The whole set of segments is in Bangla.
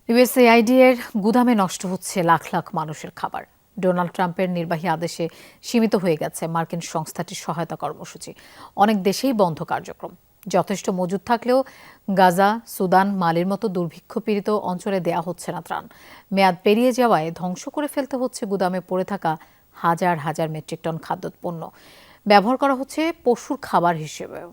ইউএসএআইডি এর গুদামে নষ্ট হচ্ছে লাখ লাখ মানুষের খাবার। ডোনাল্ড ট্রাম্পের নির্বাহী আদেশে সীমিত হয়ে গেছে মার্কিন সংস্থাটির সহায়তা কর্মসূচি। অনেক দেশেই বন্ধ কার্যক্রম। যথেষ্ট মজুদ থাকলেও গাজা, সুদান, মালির মতো দুর্ভিক্ষপীড়িত অঞ্চলে দেয়া হচ্ছে না ত্রাণ। মেয়াদ পেরিয়ে যাওয়ায় ধ্বংস করে ফেলতে হচ্ছে গুদামে পড়ে থাকা হাজার হাজার মেট্রিক টন খাদ্যপণ্য। ব্যবহার করা হচ্ছে পশুর খাবার হিসেবেও।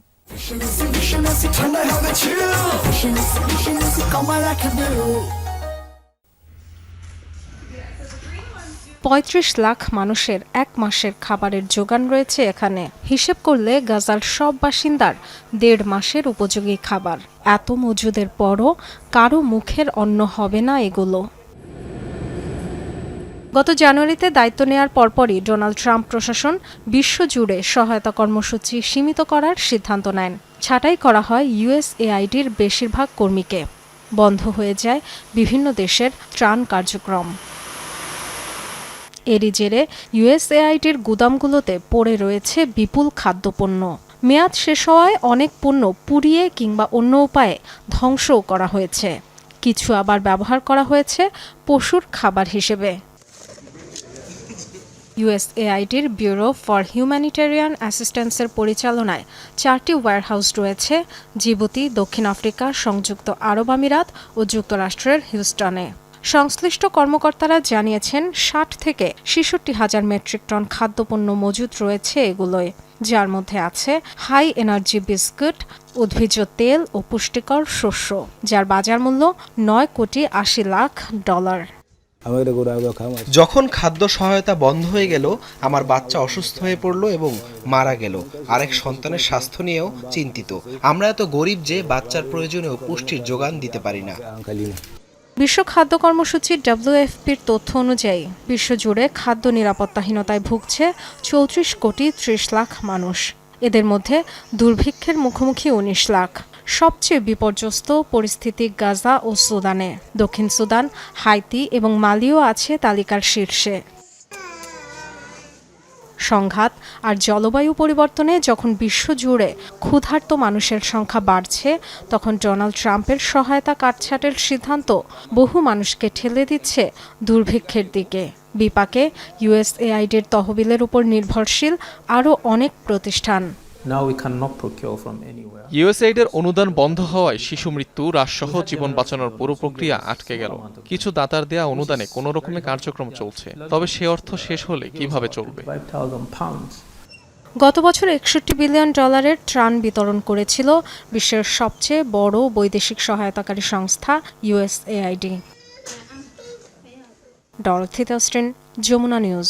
৩৫ লাখ মানুষের এক মাসের খাবারের যোগান রয়েছে এখানে। হিসেব করলে গাজার সব বাসিন্দার ১.৫ মাসের উপযোগী খাবার। এত মজুদের পরও কারো মুখের অন্ন হবে না এগুলো। গত জানুয়ারিতে দায়িত্ব নেয়ার পরপরই ডোনাল্ড ট্রাম্প প্রশাসন বিশ্বজুড়ে সহায়তা কর্মসূচি সীমিত করার সিদ্ধান্ত নেন। ছাঁটাই করা হয় ইউএসএআইডির বেশিরভাগ কর্মীকে। বন্ধ হয়ে যায় বিভিন্ন দেশের ত্রাণ কার্যক্রম। এরই জেরে ইউএসএআইডির গুদামগুলোতে পড়ে রয়েছে বিপুল খাদ্যপণ্য। মেয়াদ শেষ হওয়ায় অনেক পণ্য পুড়িয়ে কিংবা অন্য উপায়ে ধ্বংসও করা হয়েছে। কিছু আবার ব্যবহার করা হয়েছে পশুর খাবার হিসেবে। ইউএসএআইডির ব্যুরো ফর হিউম্যানিটেরিয়ান অ্যাসিস্ট্যান্সের পরিচালনায় 4টি ওয়্যারহাউস রয়েছে জিবুতি, দক্ষিণ আফ্রিকা, সংযুক্ত আরব আমিরাত ও যুক্তরাষ্ট্রের হিউস্টনে। সংশ্লিষ্ট কর্মকর্তারা জানিয়েছেন ৬০ থেকে ৬৬ হাজার মেট্রিক টন খাদ্যপণ্য মজুদ রয়েছে এগুলোয়, যার মধ্যে আছে হাই এনার্জি বিস্কুট, উদ্ভিজ্জ তেল ও পুষ্টিকর শস্য, যার বাজার মূল্য $৯.৮০ লাখ। যখন খাদ্য সহায়তা বন্ধ হয়ে গেল, আমার বাচ্চা অসুস্থ হয়ে পড়ল এবং মারা গেল। আরেক সন্তানের স্বাস্থ্য নিয়েও চিন্তিত। আমরা এত গরিব যে বাচ্চার প্রয়োজনীয় পুষ্টির যোগান দিতে পারি না। বিশ্ব খাদ্য কর্মসূচি WFPর তথ্য অনুযায়ী বিশ্বজুড়ে খাদ্য নিরাপত্তাহীনতায় ভুগছে ৩৪ কোটি ৩০ লাখ মানুষ। এদের মধ্যে দুর্ভিক্ষের মুখোমুখি ১৯ লাখ। সবচেয়ে বিপর্যস্ত পরিস্থিতি গাজা ও সুদানে। দক্ষিণ সুদান, হাইতি এবং মালিও আছে তালিকার শীর্ষে। সংঘাত আর জলবায়ু পরিবর্তনে যখন বিশ্বজুড়ে ক্ষুধার্ত মানুষের সংখ্যা বাড়ছে, তখন ডোনাল্ড ট্রাম্পের সহায়তা কাটছাঁটের সিদ্ধান্ত বহু মানুষকে ঠেলে দিচ্ছে দুর্ভিক্ষের দিকে। বিপাকে ইউএসএআইডির তহবিলের উপর নির্ভরশীল আরও অনেক প্রতিষ্ঠান। ইউএসএইডের অনুদান বন্ধ হওয়ায় শিশু মৃত্যু, হ্রাসসহ জীবন বাঁচানোর পুরো প্রক্রিয়া আটকে গেল। কিছু দাতার দেয়া অনুদানে কোনো রকমে কার্যক্রম চলছে, তবে সে অর্থ শেষ হলে কিভাবে চলবে? গত বছর $৬১ বিলিয়ন ত্রাণ বিতরণ করেছিল বিশ্বের সবচেয়ে বড় বৈদেশিক সহায়তাকারী সংস্থা ইউএসএআইডি। ডরথি থস্টিন, যমুনা নিউজ।